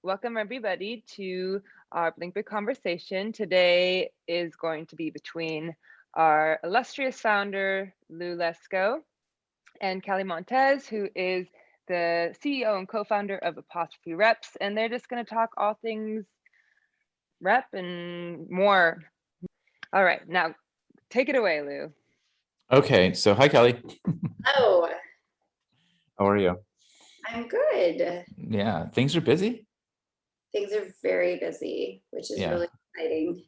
welcome everybody to our BlinkBid conversation. Today is going to be between our illustrious founder, Lesko, and Kelly Montez, who is the CEO and co-founder of Apostrophe Reps, and they're just going to talk all things rep and more. All right, now take it away, Lou. Okay, so hi, Kelly. Oh, How are you? I'm good. Yeah, things are busy. Things are very busy, which is really exciting.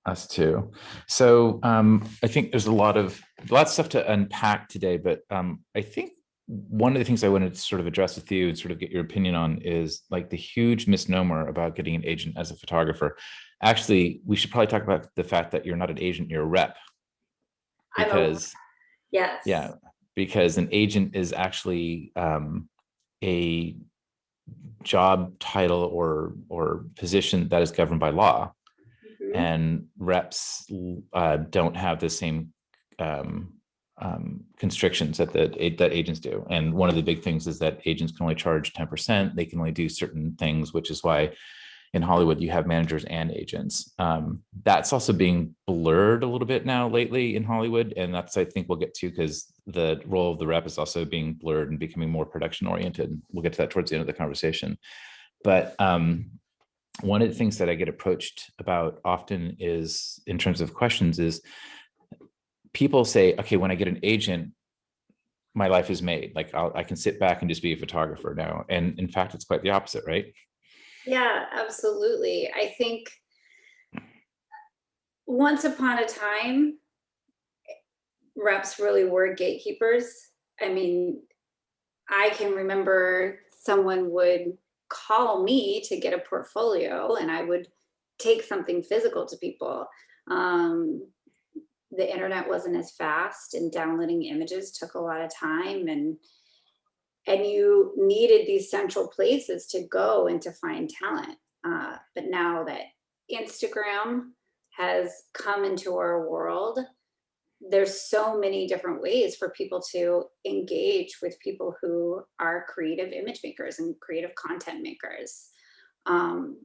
Us too. So I think there's a lot of stuff to unpack today, but I think one of the things I wanted to sort of address with you and sort of get your opinion on is like the huge misnomer about getting an agent as a photographer. Actually, we should probably talk about the fact that you're not an agent, you're a rep. Because because an agent is actually a job title or position that is governed by law. Mm-hmm. And reps don't have the same constrictions that agents do. And one of the big things is that agents can only charge 10%. They can only do certain things, which is why in Hollywood you have managers and agents. That's also being blurred a little bit now lately in Hollywood, and that's, I think we'll get to, because the role of the rep is also being blurred and becoming more production oriented. We'll get to that towards the end of the conversation. But one of the things that I get approached about often is, in terms of questions, is people say, okay, when I get an agent, my life is made. Like I can sit back and just be a photographer now. And in fact, it's quite the opposite, right? Yeah, absolutely. I think once upon a time, reps really were gatekeepers. I mean, I can remember someone would call me to get a portfolio and I would take something physical to people. The internet wasn't as fast and downloading images took a lot of time, and you needed these central places to go and to find talent. But now that Instagram has come into our world, there's so many different ways for people to engage with people who are creative image makers and creative content makers. And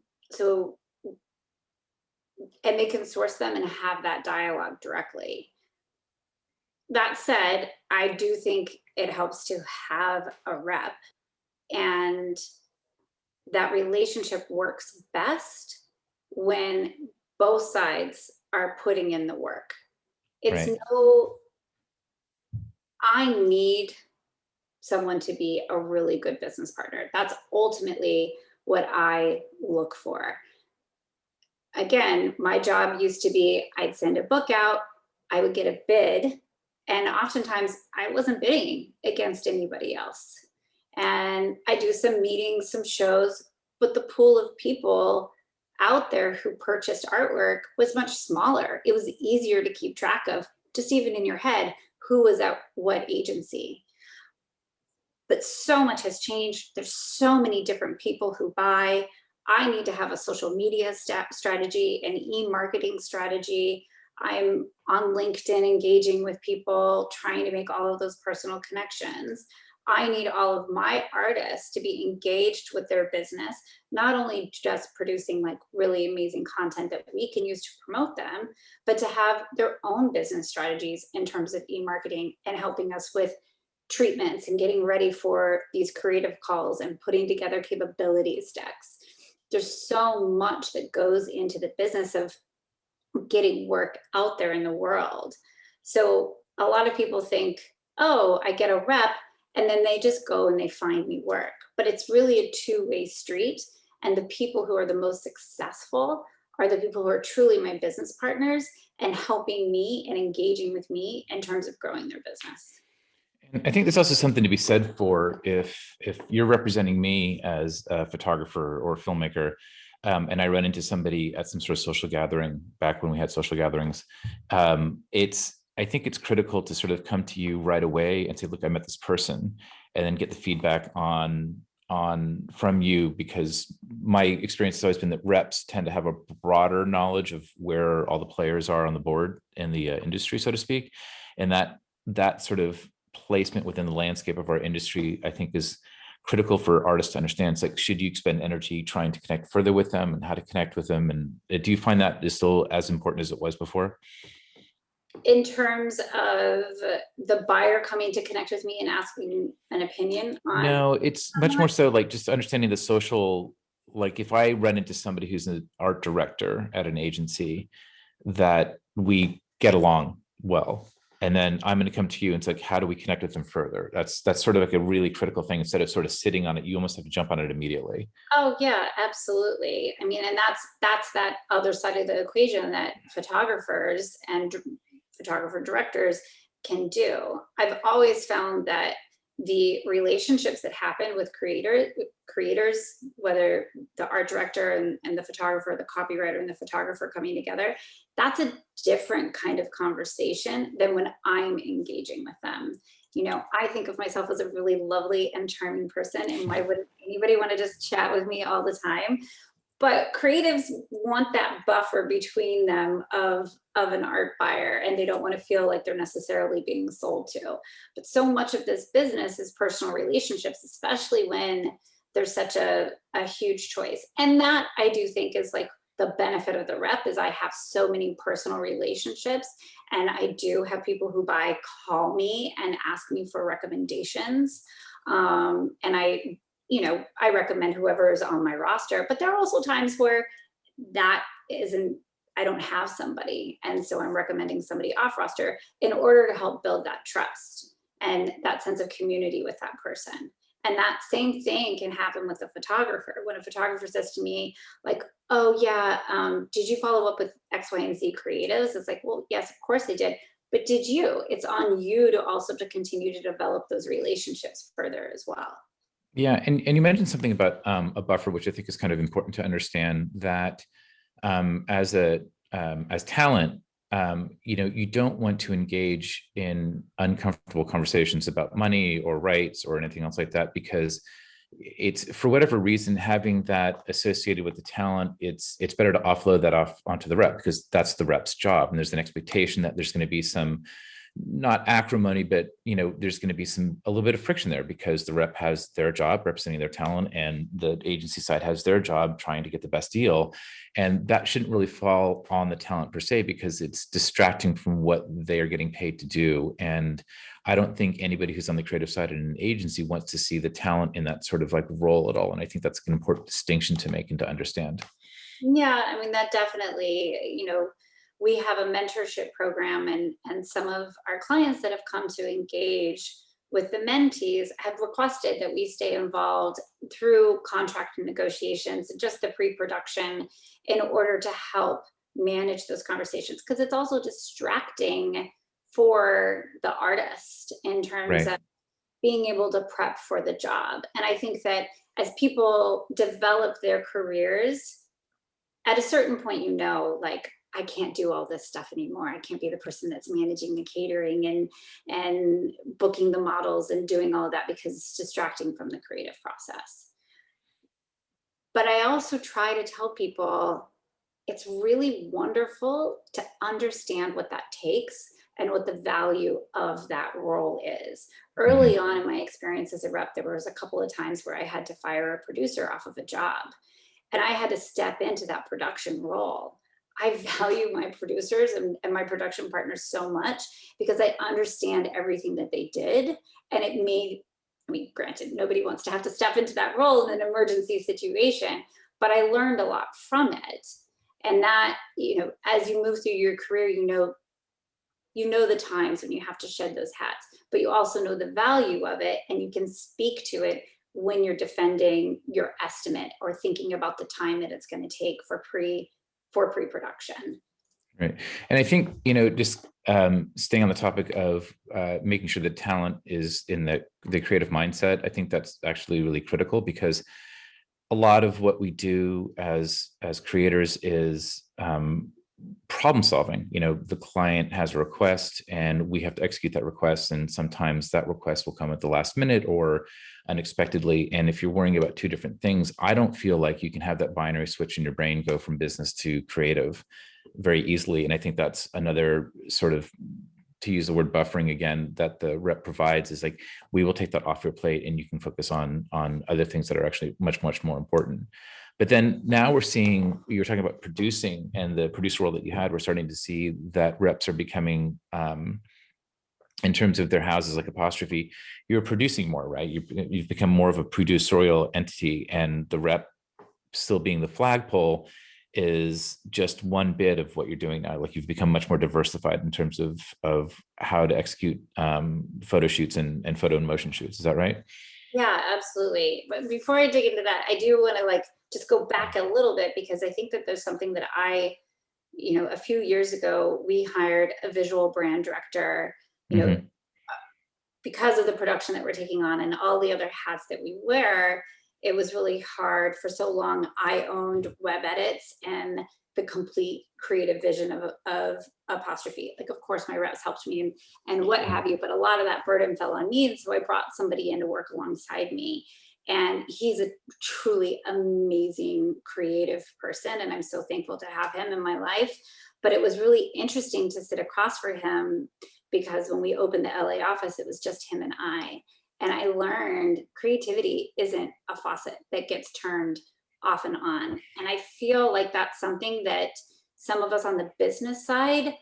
they can source them and have that dialogue directly. That said, I do think it helps to have a rep, and that relationship works best when both sides are putting in the work. It's I need someone to be a really good business partner. That's ultimately what I look for. Again, my job used to be, I'd send a book out, I would get a bid, and oftentimes I wasn't bidding against anybody else. And I do some meetings, some shows, but the pool of people out there who purchased artwork was much smaller. It was easier to keep track of, just even in your head, who was at what agency. But so much has changed. There's so many different people who buy. I need to have a social media strategy, an e-marketing strategy. I'm on LinkedIn engaging with people, trying to make all of those personal connections. I need all of my artists to be engaged with their business, not only just producing like really amazing content that we can use to promote them, but to have their own business strategies in terms of e-marketing and helping us with treatments and getting ready for these creative calls and putting together capabilities decks. There's so much that goes into the business of getting work out there in the world. So a lot of people think, oh, I get a rep and then they just go and they find me work. But it's really a two-way street. And the people who are the most successful are the people who are truly my business partners and helping me and engaging with me in terms of growing their business. I think there's also something to be said for if you're representing me as a photographer or a filmmaker, and I run into somebody at some sort of social gathering back when we had social gatherings, I think it's critical to sort of come to you right away and say, look, I met this person, and then get the feedback from you, because my experience has always been that reps tend to have a broader knowledge of where all the players are on the board in the industry, so to speak, and that sort of placement within the landscape of our industry, I think, is critical for artists to understand. It's like, should you expend energy trying to connect further with them and how to connect with them? And do you find that is still as important as it was before? In terms of the buyer coming to connect with me and asking an opinion on? No, it's much more so like just understanding the social, like if I run into somebody who's an art director at an agency, that we get along well. And then I'm going to come to you and it's like, how do we connect with them further? That's sort of like a really critical thing. Instead of sort of sitting on it, you almost have to jump on it immediately. Oh yeah, absolutely. I mean, and that's that other side of the equation that photographers and photographer directors can do. I've always found that the relationships that happen with creators, whether the art director and the photographer, the copywriter and the photographer coming together, that's a different kind of conversation than when I'm engaging with them. You know, I think of myself as a really lovely and charming person, and why would anybody want to just chat with me all the time? But creatives want that buffer between them of an art buyer, and they don't want to feel like they're necessarily being sold to. But so much of this business is personal relationships, especially when there's such a huge choice. And that I do think is like the benefit of the rep is I have so many personal relationships, and I do have people who call me and ask me for recommendations. And I recommend whoever is on my roster, but there are also times where I don't have somebody. And so I'm recommending somebody off roster in order to help build that trust and that sense of community with that person. And that same thing can happen with a photographer. When a photographer says to me, like, oh yeah, did you follow up with X, Y, and Z creatives? It's like, well, yes, of course they did. But did you? It's on you to also to continue to develop those relationships further as well. Yeah, and you mentioned something about a buffer, which I think is kind of important to understand, that as talent, you don't want to engage in uncomfortable conversations about money or rights or anything else like that, because it's, for whatever reason, having that associated with the talent, it's better to offload that off onto the rep, because that's the rep's job. And there's an expectation that there's going to be some, not acrimony, but there's going to be a little bit of friction there, because the rep has their job representing their talent and the agency side has their job trying to get the best deal. And that shouldn't really fall on the talent per se, because it's distracting from what they are getting paid to do. And I don't think anybody who's on the creative side in an agency wants to see the talent in that sort of like role at all. And I think that's an important distinction to make and to understand. Yeah, I mean, that definitely, we have a mentorship program, and some of our clients that have come to engage with the mentees have requested that we stay involved through contract negotiations, just the pre-production, in order to help manage those conversations, because it's also distracting for the artist in terms of being able to prep for the job. And I think that as people develop their careers, at a certain point, like, I can't do all this stuff anymore. I can't be the person that's managing the catering and booking the models and doing all of that, because it's distracting from the creative process. But I also try to tell people it's really wonderful to understand what that takes and what the value of that role is. Early on in my experience as a rep, there was a couple of times where I had to fire a producer off of a job, and I had to step into that production role. I value my producers and my production partners so much, because I understand everything that they did. And it made, granted, nobody wants to have to step into that role in an emergency situation, but I learned a lot from it. And that, as you move through your career, you know the times when you have to shed those hats, but you also know the value of it, and you can speak to it when you're defending your estimate or thinking about the time that it's going to take for pre-production. Right. And I think, just staying on the topic of making sure that talent is in the creative mindset, I think that's actually really critical, because a lot of what we do as creators is problem solving. The client has a request and we have to execute that request. And sometimes that request will come at the last minute or unexpectedly. And if you're worrying about two different things, I don't feel like you can have that binary switch in your brain go from business to creative very easily. And I think that's another sort of to use the word buffering again, that the rep provides is like, we will take that off your plate and you can focus on other things that are actually much, much more important. But then now we're seeing, you're talking about producing and the producer role that you had, we're starting to see that reps are becoming, in terms of their houses, like Apostrophe, you're producing more, right? You've become more of a producerial entity, and the rep still being the flagpole is just one bit of what you're doing now. Like, you've become much more diversified in terms of how to execute photo shoots and photo and motion shoots. Is that right? Yeah, absolutely. But before I dig into that, I do want to like just go back a little bit, because I think that there's something that a few years ago, we hired a visual brand director, because of the production that we're taking on and all the other hats that we wear. It was really hard for so long. I owned web edits and the complete creative vision of Apostrophe. Like, of course, my reps helped me and what have you, but a lot of that burden fell on me. And so I brought somebody in to work alongside me. And he's a truly amazing creative person, and I'm so thankful to have him in my life. But it was really interesting to sit across for him, because when we opened the LA office, it was just him and I. And I learned creativity isn't a faucet that gets turned off and on. And I feel like that's something that some of us on the business side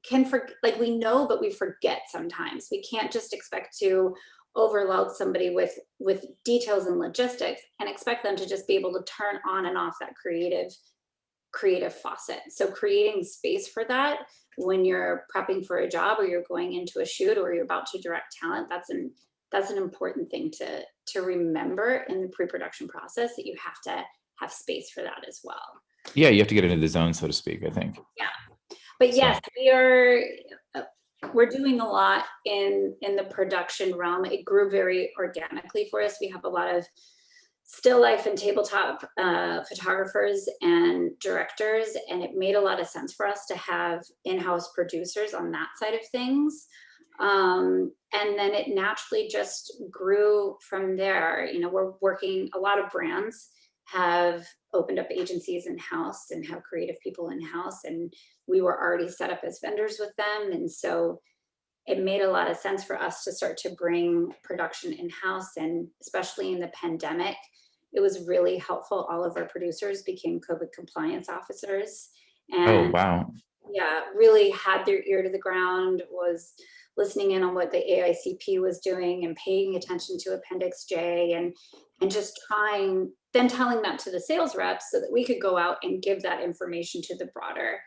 can forget. Like, we know, but we forget sometimes. We can't just expect to overload somebody with details and logistics and expect them to just be able to turn on and off that creative faucet. So creating space for that when you're prepping for a job, or you're going into a shoot, or you're about to direct talent, that's an important thing to remember in the pre-production process, that you have to have space for that as well. Yeah, you have to get into the zone, so to speak, I think. Yeah. But yes, we're doing a lot in the production realm. It grew very organically for us. We have a lot of still life and tabletop photographers and directors, and it made a lot of sense for us to have in-house producers on that side of things. And then it naturally just grew from there. We're working, a lot of brands have opened up agencies in-house and have creative people in-house, and we were already set up as vendors with them. And so it made a lot of sense for us to start to bring production in-house. And especially in the pandemic, it was really helpful. All of our producers became COVID compliance officers. And oh, wow. Yeah, really had their ear to the ground, was listening in on what the AICP was doing and paying attention to Appendix J, and just telling that to the sales reps so that we could go out and give that information to the broader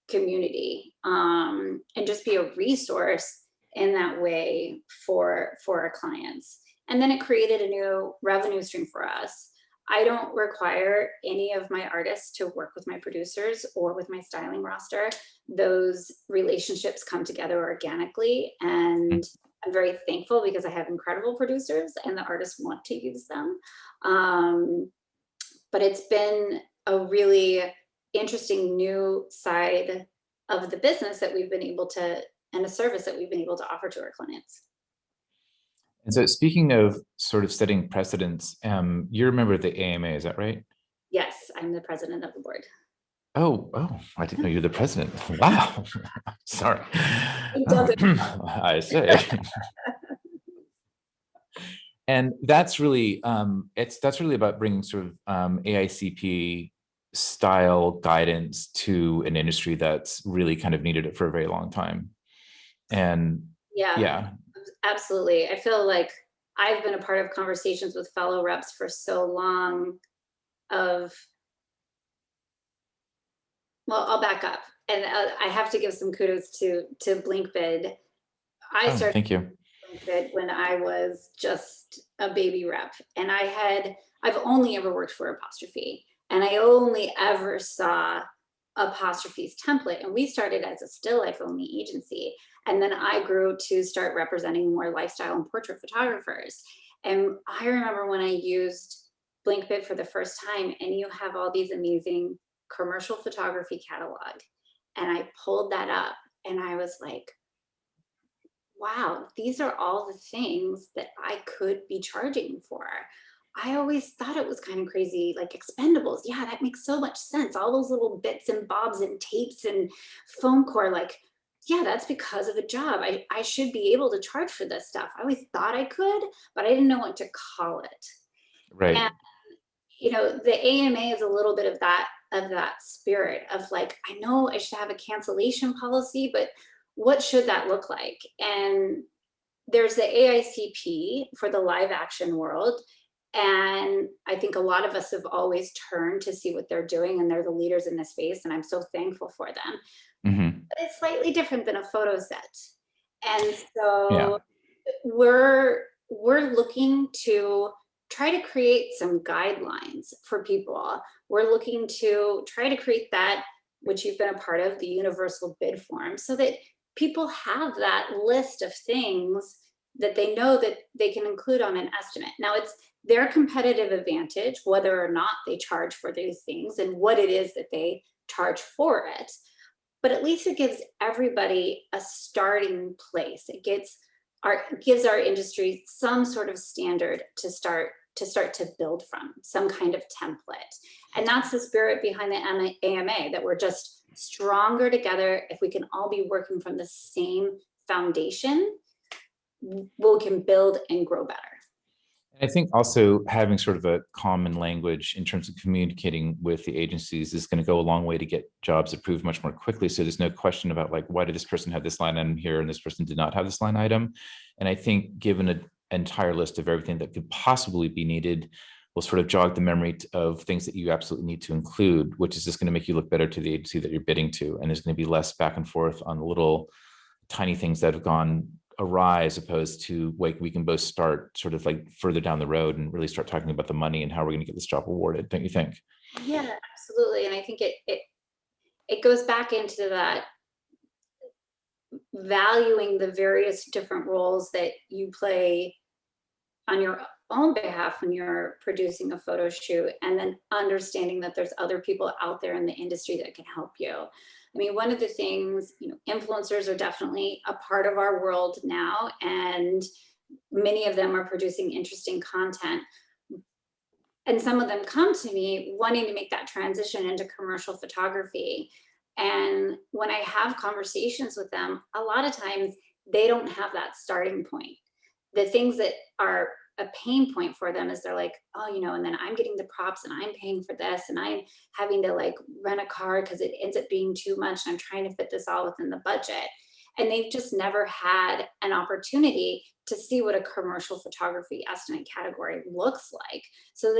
community, and just be a resource in that way for our clients. And then it created a new revenue stream for us. I don't require any of my artists to work with my producers or with my styling roster. Those relationships come together organically, and I'm very thankful because I have incredible producers and the artists want to use them. But it's been a really interesting new side of the business that we've been able to, and a service that we've been able to offer to our clients. And so, speaking of sort of setting precedents, you're a member of the AMA, is that right? Yes, I'm the president of the board. Oh, I didn't know you're the president. Wow. Sorry. It doesn't. I say. And that's really, that's really about bringing sort of AICP style guidance to an industry that's really kind of needed it for a very long time. And yeah. Absolutely. I feel like I've been a part of conversations with fellow reps for so long I'll back up. And I have to give some kudos to BlinkBid. I started thank you. BlinkBid when I was just a baby rep. And I've only ever worked for Apostrophe. And I only ever saw Apostrophe's template. And we started as a still life only agency. And then I grew to start representing more lifestyle and portrait photographers. And I remember when I used BlinkBid for the first time, and you have all these amazing commercial photography catalog. And I pulled that up and I was like, wow, these are all the things that I could be charging for. I always thought it was kind of crazy, like expendables. Yeah, that makes so much sense. All those little bits and bobs and tapes and foam core, like yeah, that's because of a job. I should be able to charge for this stuff. I always thought I could, but I didn't know what to call it. Right. The AMA is a little bit of that spirit of like, I know I should have a cancellation policy, but what should that look like? And there's the AICP for the live action world. And I think a lot of us have always turned to see what they're doing, and they're the leaders in this space. And I'm so thankful for them. Mm-hmm. But it's slightly different than a photo set. And Yeah. so we're looking to try to create some guidelines for people. We're looking to try to create that, which you've been a part of, the universal bid form, so that people have that list of things that they know that they can include on an estimate. Now, it's their competitive advantage whether or not they charge for these things and what it is that they charge for it. But at least it gives everybody a starting place. It gives our industry some sort of standard to start to build from, some kind of template. And that's the spirit behind the AMA, that we're just stronger together. If we can all be working from the same foundation, we can build and grow better. I think also having sort of a common language in terms of communicating with the agencies is going to go a long way to get jobs approved much more quickly. So there's no question about like, why did this person have this line item here and this person did not have this line item? And I think given an entire list of everything that could possibly be needed will sort of jog the memory of things that you absolutely need to include, which is just going to make you look better to the agency that you're bidding to. And there's going to be less back and forth on little tiny things that have gone awry, as opposed to like we can both start sort of like further down the road and really start talking about the money and how we're going to get this job awarded, don't you think? Yeah, absolutely. And I think it goes back into that valuing the various different roles that you play on your own behalf when you're producing a photo shoot, and then understanding that there's other people out there in the industry that can help you. I mean, one of the things, influencers are definitely a part of our world now, and many of them are producing interesting content. And some of them come to me wanting to make that transition into commercial photography. And when I have conversations with them, a lot of times they don't have that starting point. The things that are a pain point for them is they're like, oh, and then I'm getting the props and I'm paying for this and I'm having to like rent a car because it ends up being too much and I'm trying to fit this all within the budget. And they've just never had an opportunity to see what a commercial photography estimate category looks like. So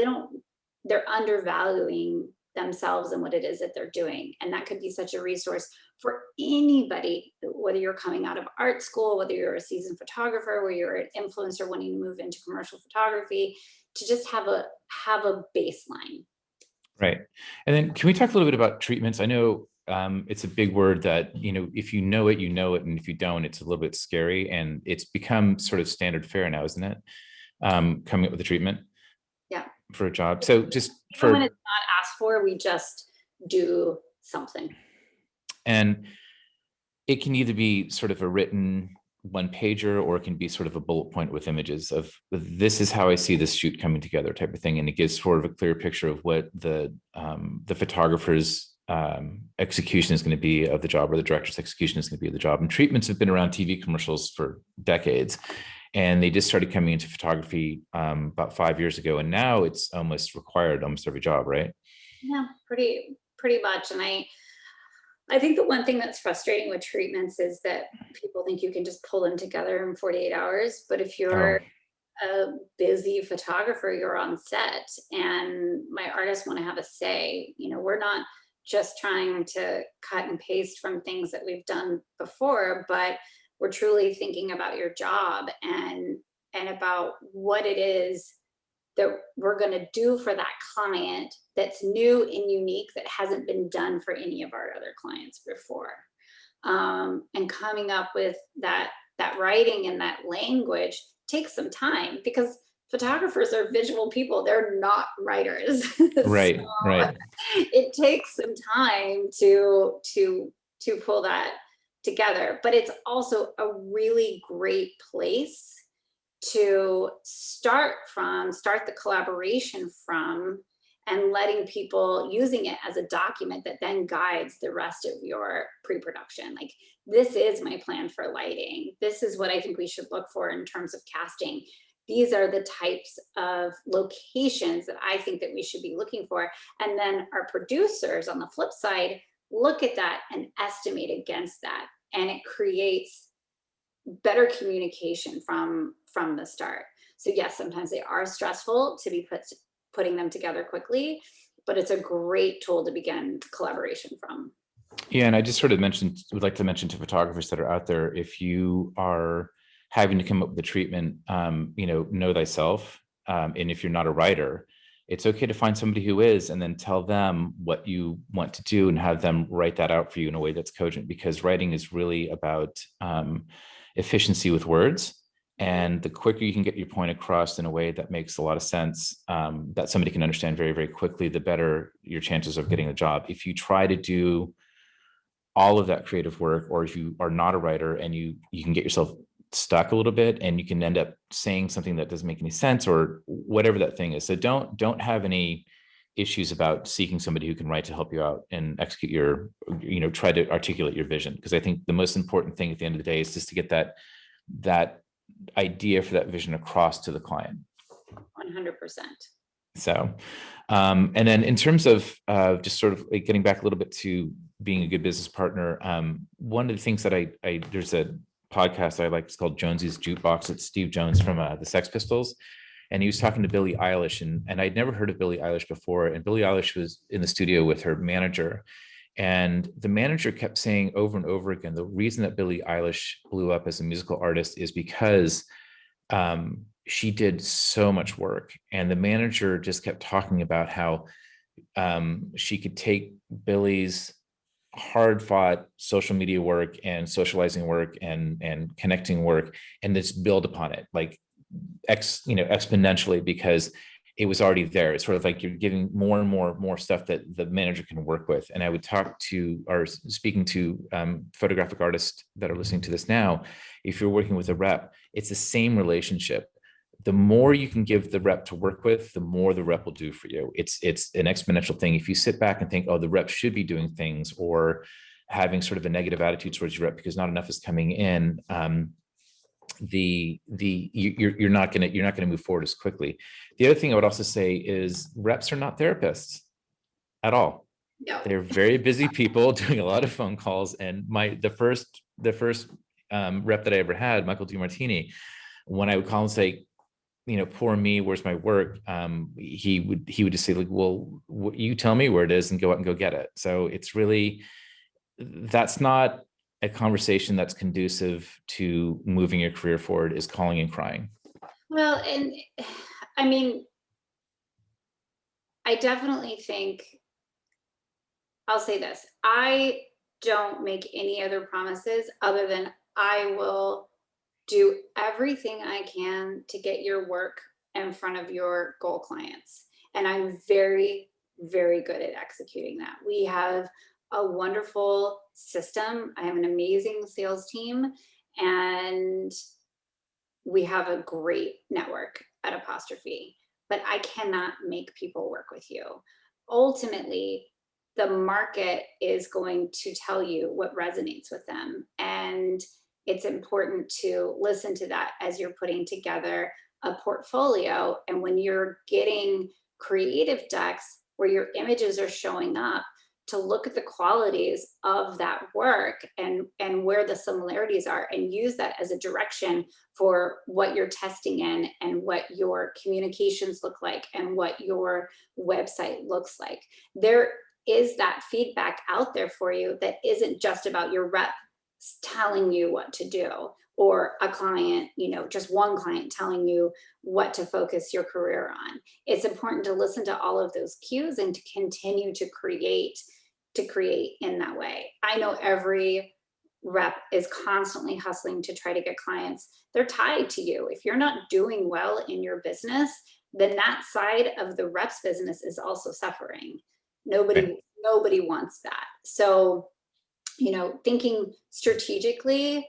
they're undervaluing themselves and what it is that they're doing. And that could be such a resource for anybody, whether you're coming out of art school, whether you're a seasoned photographer, whether you're an influencer wanting to move into commercial photography, to just have a baseline. Right. And then can we talk a little bit about treatments? I know it's a big word that, if you know it, you know it. And if you don't, it's a little bit scary. And it's become sort of standard fare now, isn't it? Coming up with a treatment. Yeah. For a job. So just even when it's not asked for, we just do something. And it can either be sort of a written one pager, or it can be sort of a bullet point with images of this is how I see this shoot coming together type of thing. And it gives sort of a clear picture of what the photographer's execution is going to be of the job, or the director's execution is going to be of the job. And treatments have been around TV commercials for decades. And they just started coming into photography about 5 years ago. And now it's almost required almost every job, right? Yeah, pretty much. And I think the one thing that's frustrating with treatments is that people think you can just pull them together in 48 hours. But if you're a busy photographer, you're on set and my artists want to have a say. We're not just trying to cut and paste from things that we've done before, but we're truly thinking about your job and about what it is that we're going to do for that client that's new and unique, that hasn't been done for any of our other clients before. And coming up with that writing and that language takes some time, because photographers are visual people. They're not writers. Right, So right. It takes some time to pull that together, but it's also a really great place to start the collaboration from, and letting people using it as a document that then guides the rest of your pre-production. Like, this is my plan for lighting. This is what I think we should look for in terms of casting. These are the types of locations that I think that we should be looking for. And then our producers on the flip side look at that and estimate against that. And it creates better communication from the start. So yes, sometimes they are stressful to be putting them together quickly, but it's a great tool to begin collaboration from. Yeah, and I just sort of would like to mention to photographers that are out there, if you are having to come up with a treatment, know thyself. And if you're not a writer, it's okay to find somebody who is, and then tell them what you want to do and have them write that out for you in a way that's cogent, because writing is really about efficiency with words. And the quicker you can get your point across in a way that makes a lot of sense, that somebody can understand very, very quickly, the better your chances of getting a job. If you try to do all of that creative work, or if you are not a writer and you can get yourself stuck a little bit, and you can end up saying something that doesn't make any sense, or whatever that thing is. So don't have any issues about seeking somebody who can write to help you out and execute your, try to articulate your vision. Because I think the most important thing at the end of the day is just to get that idea for that vision across to the client. 100%. So, and then in terms of just sort of like getting back a little bit to being a good business partner, one of the things that I there's a podcast I like, it's called Jonesy's Jukebox. It's Steve Jones from the Sex Pistols, and he was talking to Billie Eilish, and I'd never heard of Billie Eilish before. And Billie Eilish was in the studio with her manager, and the manager kept saying over and over again, the reason that Billie Eilish blew up as a musical artist is because she did so much work. And the manager just kept talking about how she could take Billie's hard-fought social media work and socializing work and connecting work and just build upon it like exponentially, because it was already there. It's sort of like you're giving more and more stuff that the manager can work with. And I would talk to, or speaking to photographic artists that are listening to this now, if you're working with a rep, it's the same relationship. The more you can give the rep to work with, the more the rep will do for you. It's an exponential thing. If you sit back and think, oh, the rep should be doing things, or having sort of a negative attitude towards your rep because not enough is coming in, you're not going to move forward as quickly. The other thing I would also say is reps are not therapists at all. No. They're very busy people doing a lot of phone calls. And the first rep that I ever had, Michael DiMartini, when I would call and say, poor me, where's my work? He would just say, like, well, you tell me where it is and go out and go get it. So it's really, that's not a conversation that's conducive to moving your career forward, is calling and crying. Well, and I mean, I definitely think, I'll say this, I don't make any other promises other than I will do everything I can to get your work in front of your goal clients. And I'm very, very good at executing that. We have a wonderful system. I have an amazing sales team, and we have a great network at Apostrophe, but I cannot make people work with you. Ultimately, the market is going to tell you what resonates with them. And it's important to listen to that as you're putting together a portfolio. And when you're getting creative decks where your images are showing up, to look at the qualities of that work and where the similarities are, and use that as a direction for what you're testing in and what your communications look like and what your website looks like. There is that feedback out there for you that isn't just about your rep telling you what to do, or a client, just one client telling you what to focus your career on. It's important to listen to all of those cues and to continue to create in that way. I know every rep is constantly hustling to try to get clients. They're tied to you. If you're not doing well in your business, then that side of the rep's business is also suffering. Nobody wants that. So, thinking strategically,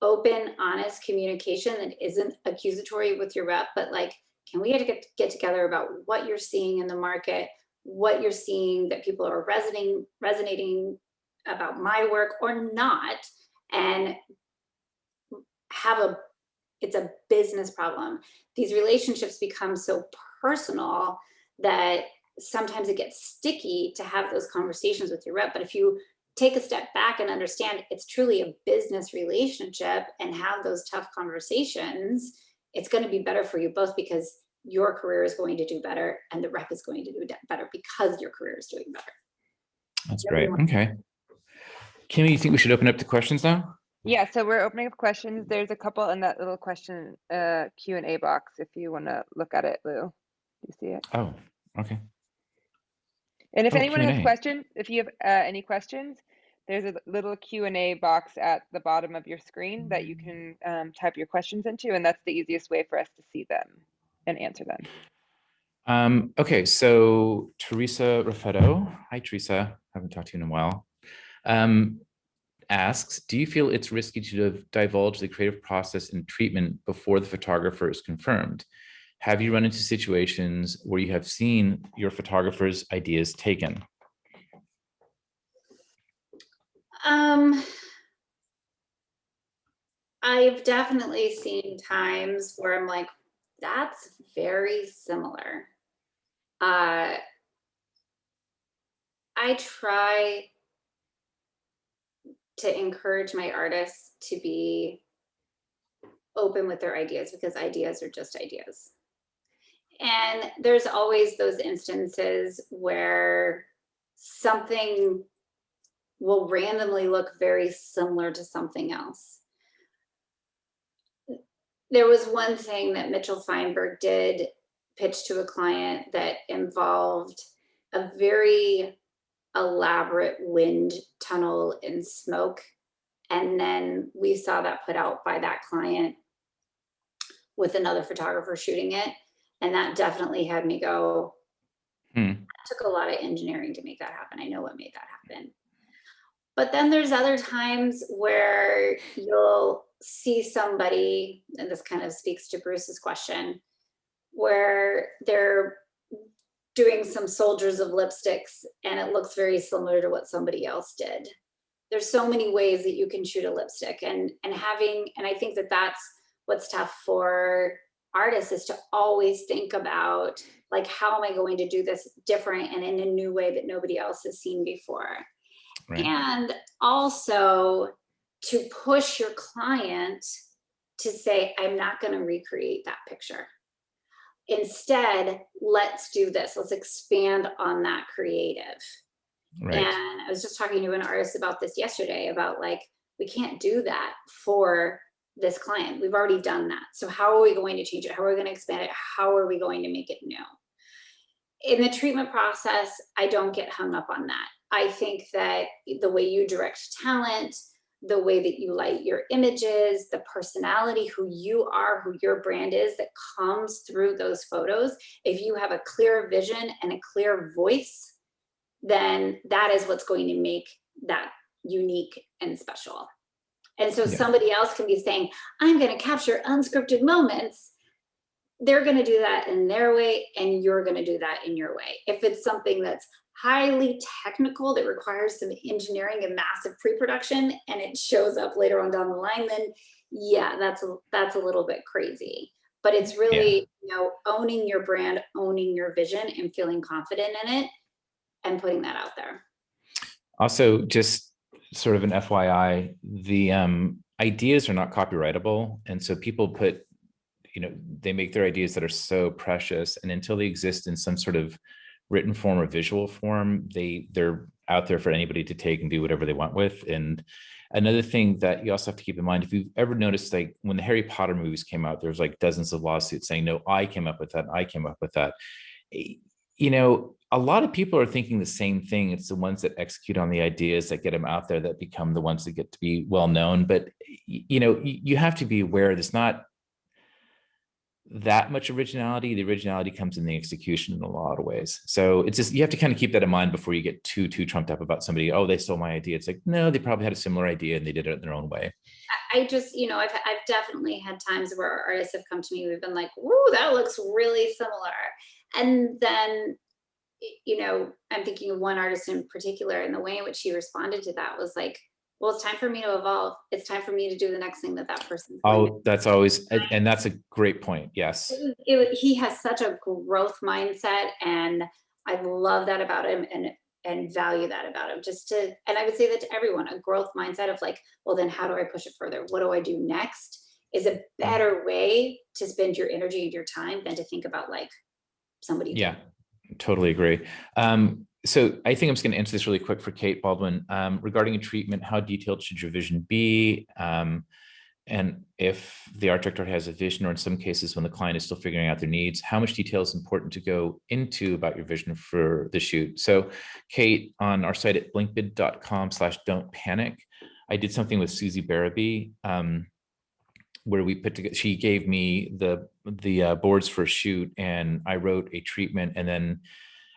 open, honest communication that isn't accusatory with your rep, but like, can we get together about what you're seeing in the market? what you're seeing, that people are resonating about my work or not, and it's a business problem. These relationships become so personal that sometimes it gets sticky to have those conversations with your rep. But if you take a step back and understand it's truly a business relationship and have those tough conversations, it's going to be better for you both, because your career is going to do better and the rep is going to do better because your career is doing better. That's great. Okay. Kimmy, you think we should open up to questions now? Yeah, so we're opening up questions. There's a couple in that little question Q&A box if you want to look at it, Lou. You see it? Oh, okay. And if Oh, anyone has Q&A. questions, if you have any questions, there's a little Q&A box at the bottom of your screen that you can type your questions into, and that's the easiest way for us to see them and answer them. Okay, so Teresa Raffetto, hi Teresa, haven't talked to you in a while, asks, do you feel it's risky to divulge the creative process and treatment before the photographer is confirmed? Have you run into situations where you have seen your photographer's ideas taken? I've definitely seen times where I'm like, that's very similar. I try to encourage my artists to be open with their ideas, because ideas are just ideas. And there's always those instances where something will randomly look very similar to something else. There was one thing that Mitchell Feinberg did pitch to a client that involved a very elaborate wind tunnel in smoke. And then we saw that put out by that client with another photographer shooting it. And that definitely had me go, it took a lot of engineering to make that happen. I know what made that happen. But then there's other times where you'll see somebody, and this kind of speaks to Bruce's question, where they're doing some soldiers of lipsticks and it looks very similar to what somebody else did. There's so many ways that you can shoot a lipstick, and I think that that's what's tough for artists, is to always think about, like, how am I going to do this different and in a new way that nobody else has seen before? Right. And also to push your client to say, I'm not going to recreate that picture. Instead, let's do this. Let's expand on that creative. Right. And I was just talking to an artist about this yesterday, about, like, we can't do that for this client. We've already done that. So how are we going to change it? How are we going to expand it? How are we going to make it new? In the treatment process, I don't get hung up on that. I think that the way you direct talent, the way that you light your images, the personality, who you are, who your brand is, that comes through those photos, if you have a clear vision and a clear voice, then that is what's going to make that unique and special. And so somebody else can be saying, I'm going to capture unscripted moments. They're going to do that in their way, and you're going to do that in your way. If it's something that's highly technical, that requires some engineering and massive pre-production, and it shows up later on down the line, then yeah, that's a little bit crazy. But it's really, owning your brand, owning your vision, and feeling confident in it, and putting that out there. Also, just sort of an FYI, the ideas are not copyrightable. And so people put, they make their ideas that are so precious, and until they exist in some sort of written form or visual form, they're out there for anybody to take and do whatever they want with. And another thing that you also have to keep in mind, if you've ever noticed, like when the Harry Potter movies came out, there's like dozens of lawsuits saying, no, I came up with that, I came up with that. A lot of people are thinking the same thing. It's the ones that execute on the ideas that get them out there that become the ones that get to be well known. But you have to be aware there's not that much originality. The originality comes in the execution in a lot of ways. So it's just, you have to kind of keep that in mind before you get too trumped up about somebody. Oh, they stole my idea. It's like, no, they probably had a similar idea and they did it in their own way. I just, I've definitely had times where artists have come to me, we've been like, "Ooh, that looks really similar." And then you know, I'm thinking of one artist in particular, and the way in which she responded to that was like, well, it's time for me to evolve. It's time for me to do the next thing that person's going to Oh, that's always, and that's a great point. Yes. he has such a growth mindset, and I love that about him, and value that about him. And I would say that to everyone, a growth mindset of like, well, then how do I push it further? What do I do next? Is a better way to spend your energy and your time than to think about like somebody. Yeah, totally agree. So I think I'm just going to answer this really quick for Kate Baldwin. Regarding a treatment, how detailed should your vision be? And if the art director has a vision, or in some cases when the client is still figuring out their needs, how much detail is important to go into about your vision for the shoot? So Kate, on our site at blinkbid.com/don't panic, I did something with Susie Barabee, where we put together, she gave me the boards for a shoot, and I wrote a treatment, and then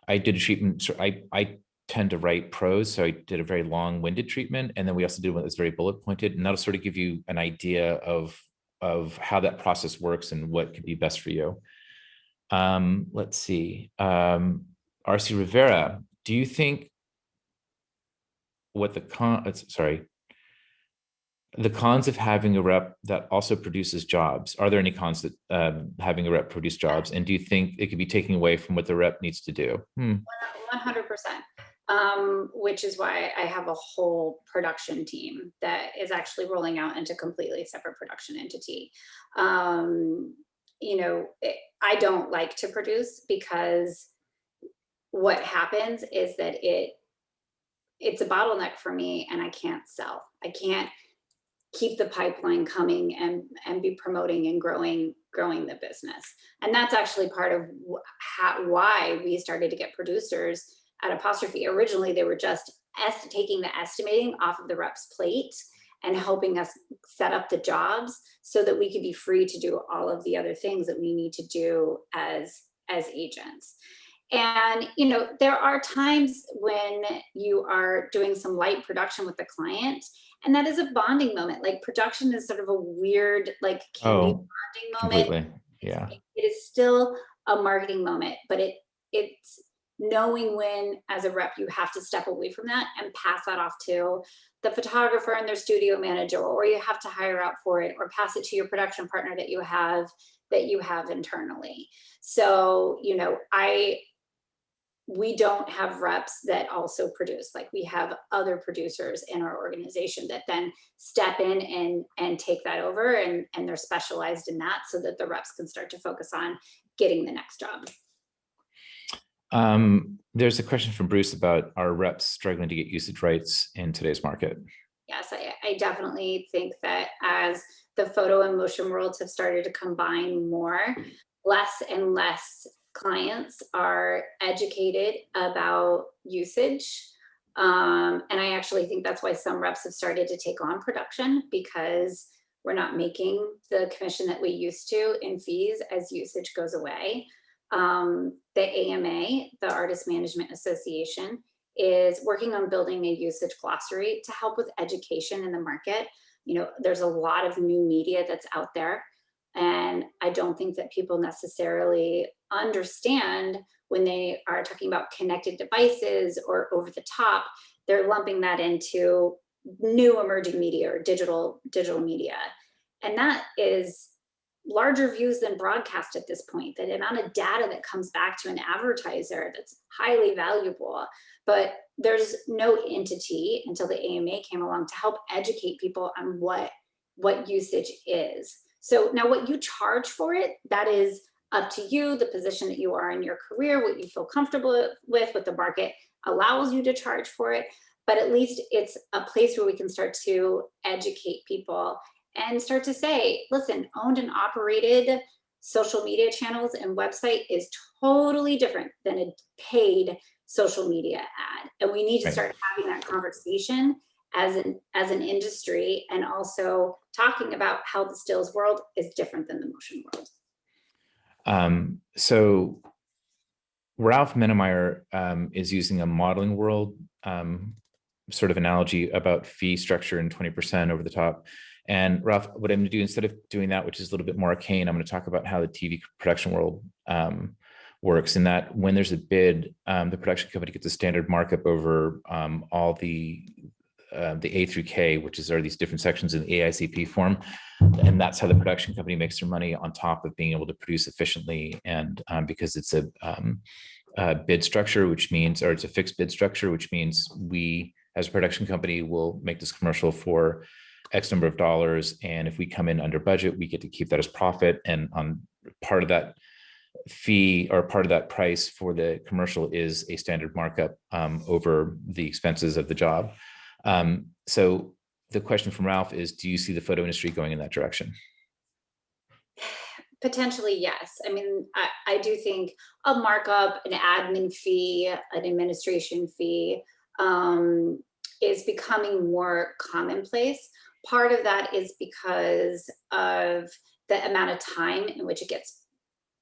I did a treatment. So I tend to write prose, so I did a very long-winded treatment, and then we also did one that's very bullet pointed, and that'll sort of give you an idea of how that process works and what could be best for you. Let's see. RC Rivera, do you think what the cons of having a rep that also produces jobs? Are there any cons that having a rep produce jobs? And do you think it could be taken away from what the rep needs to do? 100%. Which is why I have a whole production team that is actually rolling out into completely separate production entity. You know, I don't like to produce, because what happens is that it's a bottleneck for me, and I can't sell. I can't keep the pipeline coming and be promoting and growing the business. And that's actually part of why we started to get producers at Apostrophe. Originally, they were just taking the estimating off of the rep's plate and helping us set up the jobs so that we could be free to do all of the other things that we need to do as agents. And, you know, there are times when you are doing some light production with the client, and that is a bonding moment. Like, production is sort of a weird, like, can be bonding moment. Completely. Yeah. It is still a marketing moment, but it's knowing when, as a rep, you have to step away from that and pass that off to the photographer and their studio manager, or you have to hire out for it, or pass it to your production partner that you have internally. So, you know, we don't have reps that also produce. Like, we have other producers in our organization that then step in and take that over, and they're specialized in that, so that the reps can start to focus on getting the next job. There's a question from Bruce about, are reps struggling to get usage rights in today's market? Yes, I definitely think that as the photo and motion worlds have started to combine more, less and less clients are educated about usage. And I actually think that's why some reps have started to take on production, because we're not making the commission that we used to in fees as usage goes away. The AMA, the Artist Management Association, is working on building a usage glossary to help with education in the market. You know, there's a lot of new media that's out there, and I don't think that people necessarily understand when they are talking about connected devices or over the top, they're lumping that into new emerging media or digital media. And that is larger views than broadcast at this point. The amount of data that comes back to an advertiser, that's highly valuable. But there's no entity until the AMA came along to help educate people on what usage is. So now what you charge for it, that is up to you, the position that you are in your career, what you feel comfortable with, what the market allows you to charge for it. But at least it's a place where we can start to educate people and start to say, listen, owned and operated social media channels and website is totally different than a paid social media ad. And we need to start having that conversation as an industry, and also talking about how the stills world is different than the motion world. So Ralph Menemeyer is using a modeling world sort of analogy about fee structure and 20% over the top. And Ralph, what I'm going to do, instead of doing that, which is a little bit more arcane, I'm going to talk about how the TV production world works in that when there's a bid, the production company gets a standard markup over all the A through K, which are these different sections in the AICP form. And that's how the production company makes their money on top of being able to produce efficiently. And because it's a bid structure, which means, or it's a fixed bid structure, which means we as a production company will make this commercial for X number of dollars. And if we come in under budget, we get to keep that as profit. And on part of that fee or part of that price for the commercial is a standard markup over the expenses of the job. So the question from Ralph is, do you see the photo industry going in that direction? Potentially, yes. I mean, I do think a markup, an admin fee, an administration fee is becoming more commonplace. Part of that is because of the amount of time in which it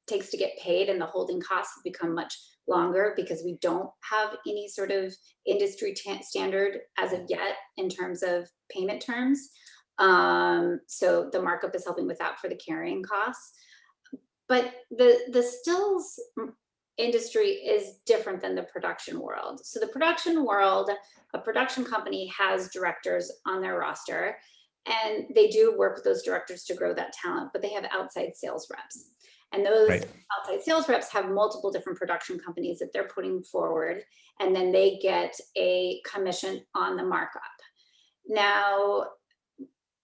takes to get paid, and the holding costs have become much longer because we don't have any sort of industry standard as of yet in terms of payment terms. So the markup is helping with that for the carrying costs. But the stills industry is different than the production world. So the production world, a production company has directors on their roster, and they do work with those directors to grow that talent, but they have outside sales reps. And those outside sales reps have multiple different production companies that they're putting forward, and then they get a commission on the markup. Now,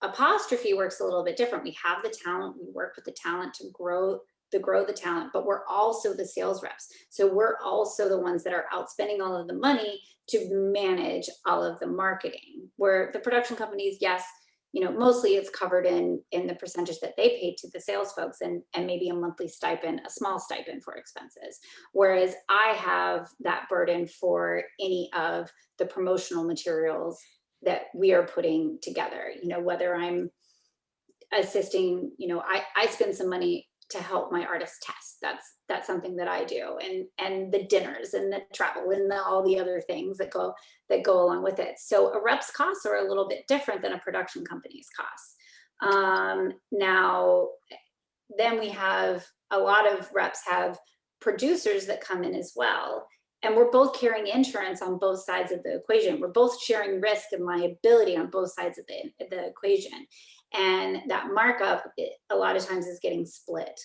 Apostrophe works a little bit different. We have the talent, we work with the talent to grow the talent, but we're also the sales reps. So we're also the ones that are out spending all of the money to manage all of the marketing. Where the production companies, yes, mostly it's covered in the percentage that they pay to the sales folks and maybe a monthly stipend, a small stipend for expenses. Whereas I have that burden for any of the promotional materials that we are putting together, whether I'm assisting, I spend some money to help my artists test. That's something that I do, and the dinners and the travel and all the other things that go along with it. So a rep's costs are a little bit different than a production company's costs. Now, then we have a lot of reps have producers that come in as well. And we're both carrying insurance on both sides of the equation. We're both sharing risk and liability on both sides of the equation. And that markup, a lot of times, is getting split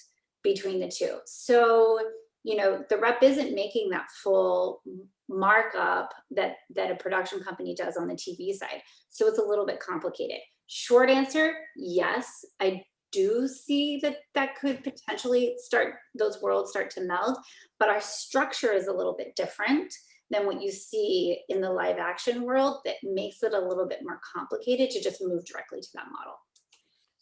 between the two. So, the rep isn't making that full markup that a production company does on the TV side. So it's a little bit complicated. Short answer, yes, I do see that could potentially those worlds start to meld, but our structure is a little bit different than what you see in the live action world that makes it a little bit more complicated to just move directly to that model.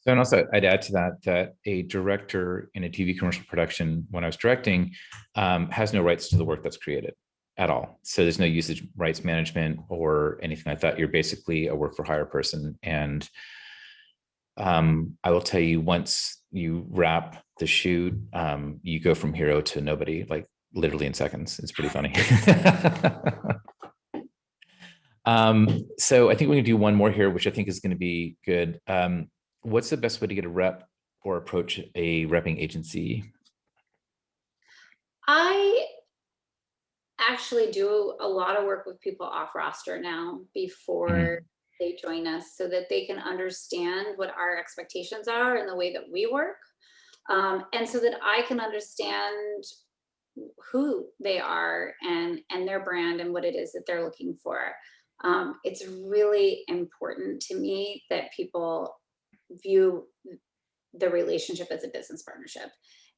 So, and also I'd add to that a director in a TV commercial production, when I was directing, has no rights to the work that's created at all. So there's no usage rights management or anything like that. You're basically a work for hire person. And I will tell you, once you wrap the shoot, you go from hero to nobody, like literally in seconds. It's pretty funny. So I think we can do one more here, which I think is going to be good. What's the best way to get a rep or approach a repping agency? I actually do a lot of work with people off roster now before they join us, so that they can understand what our expectations are and the way that we work. And so that I can understand who they are and their brand and what it is that they're looking for. It's really important to me that people view the relationship as a business partnership.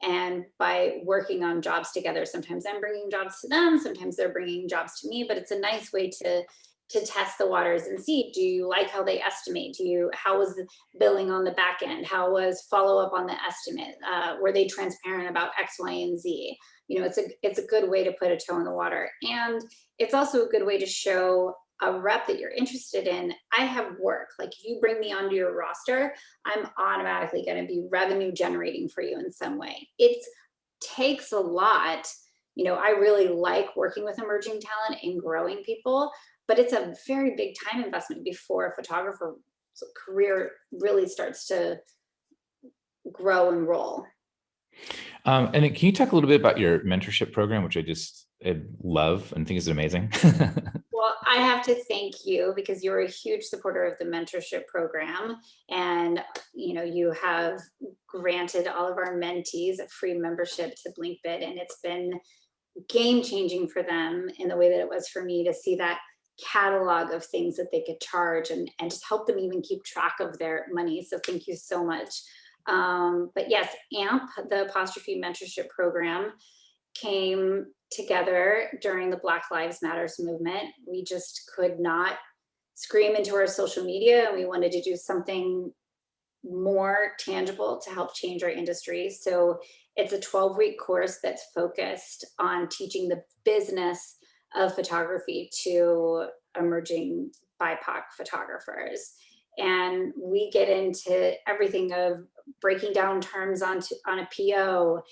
And by working on jobs together, sometimes I'm bringing jobs to them, sometimes they're bringing jobs to me, but it's a nice way to test the waters and see, do you like how they estimate? How was the billing on the back end? How was follow up on the estimate? Were they transparent about X, Y, and Z? It's a good way to put a toe in the water. And it's also a good way to show a rep that you're interested in. I have work. Like, if you bring me onto your roster, I'm automatically going to be revenue generating for you in some way. It takes a lot. I really like working with emerging talent and growing people, but it's a very big time investment before a photographer's career really starts to grow and roll. And then can you talk a little bit about your mentorship program, which I love and think is amazing? Well, I have to thank you because you're a huge supporter of the mentorship program. And, you have granted all of our mentees a free membership to BlinkBid. And it's been game changing for them in the way that it was for me to see that catalog of things that they could charge and just help them even keep track of their money. So thank you so much. But yes, AMP, the Apostrophe Mentorship Program, came together during the Black Lives Matters movement. We just could not scream into our social media, and we wanted to do something more tangible to help change our industry. So it's a 12-week course that's focused on teaching the business of photography to emerging BIPOC photographers. And we get into everything of breaking down terms on a PO,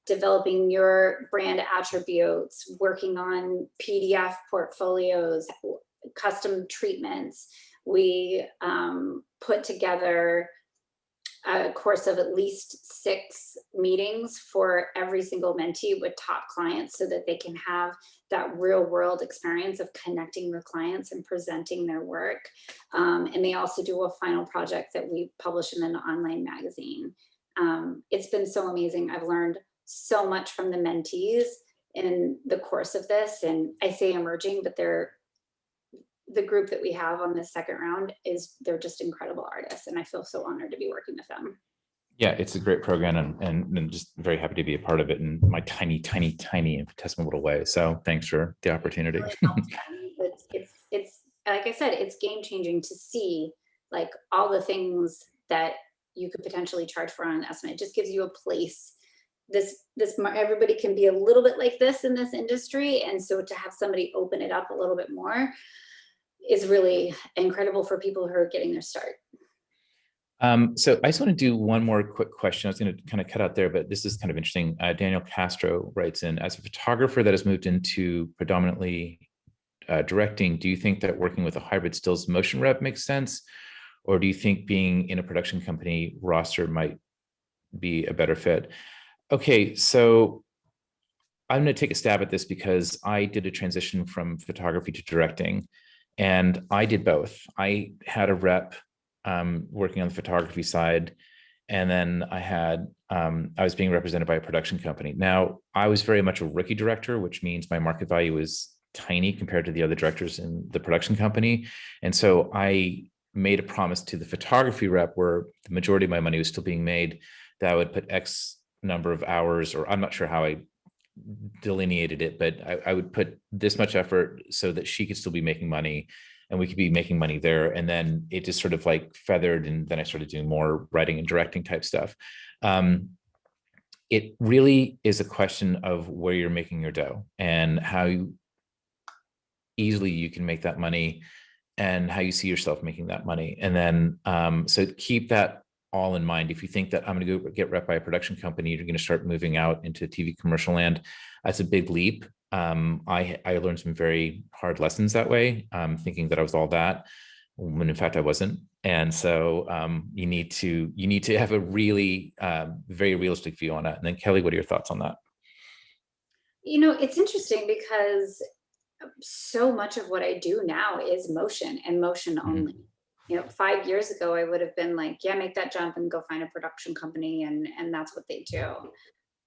developing your brand attributes, working on PDF portfolios, custom treatments. We put together a course of at least 6 meetings for every single mentee with top clients so that they can have that real world experience of connecting with clients and presenting their work. And they also do a final project that we publish in an online magazine. It's been so amazing. I've learned so much from the mentees in the course of this. And I say emerging, but the group that we have on this second round they're just incredible artists. And I feel so honored to be working with them. Yeah, it's a great program, and I'm just very happy to be a part of it in my tiny infinitesimal little way. So thanks for the opportunity. It's like I said, it's game changing to see like all the things that you could potentially charge for on an estimate. It just gives you a place. This everybody can be a little bit like this in this industry, and so to have somebody open it up a little bit more is really incredible for people who are getting their start. So I just want to do one more quick question. I was going to kind of cut out there, but this is kind of interesting. Daniel Castro writes in, as a photographer that has moved into predominantly directing, do you think that working with a hybrid stills motion rep makes sense? Or do you think being in a production company roster might be a better fit? Okay, so I'm going to take a stab at this because I did a transition from photography to directing, and I did both. I had a rep working on the photography side, and then I was being represented by a production company. Now, I was very much a rookie director, which means my market value was tiny compared to the other directors in the production company. And so I made a promise to the photography rep where the majority of my money was still being made, that I would put X number of hours, or I'm not sure how I delineated it, but I would put this much effort so that she could still be making money and we could be making money there. And then it just sort of like feathered, and then I started doing more writing and directing type stuff. It really is a question of where you're making your dough and how easily you can make that money and how you see yourself making that money. And then, so keep that all in mind. If you think that I'm going to go get rep by a production company, you're going to start moving out into TV commercial land, that's a big leap. I learned some very hard lessons that way, thinking that I was all that, when in fact I wasn't. And so you need to have a really very realistic view on it. And then Kelly, what are your thoughts on that? It's interesting because so much of what I do now is motion and motion only. 5 years ago, I would have been like, yeah, make that jump and go find a production company. And that's what they do.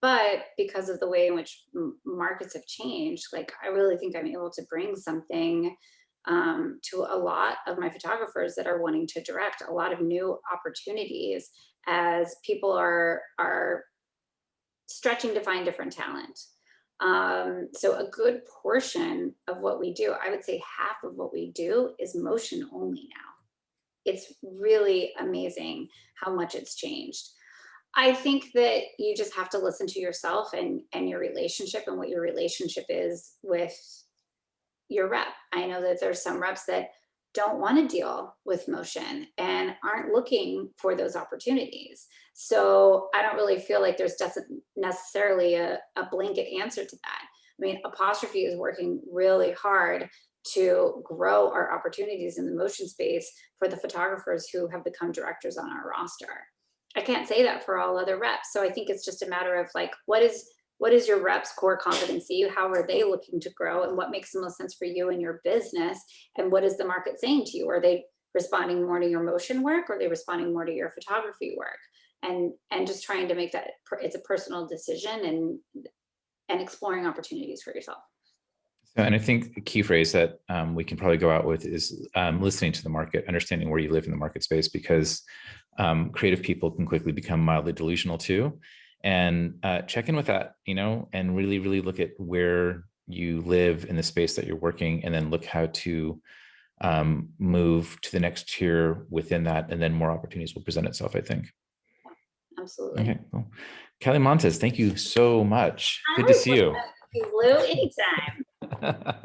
But because of the way in which markets have changed, like, I really think I'm able to bring something to a lot of my photographers that are wanting to direct, a lot of new opportunities as people are stretching to find different talent. So a good portion of what we do, I would say half of what we do, is motion only now. It's really amazing how much it's changed. I think that you just have to listen to yourself and your relationship and what your relationship is with your rep. I know that there's some reps that don't want to deal with motion and aren't looking for those opportunities. So I don't really feel like there's necessarily a blanket answer to that. I mean, Apostrophe is working really hard to grow our opportunities in the motion space for the photographers who have become directors on our roster. I can't say that for all other reps. So I think it's just a matter of like, what is your rep's core competency? How are they looking to grow, and what makes the most sense for you and your business? And what is the market saying to you? Are they responding more to your motion work, or are they responding more to your photography work? And just trying to make that, it's a personal decision, and exploring opportunities for yourself. So, and I think the key phrase that we can probably go out with is listening to the market, understanding where you live in the market space, because creative people can quickly become mildly delusional too. And check in with that, and really, really look at where you live in the space that you're working, and then look how to move to the next tier within that, and then more opportunities will present itself, I think. Absolutely. Okay, cool. Kelly Montez, thank you so much. Good to see you. Lou, anytime.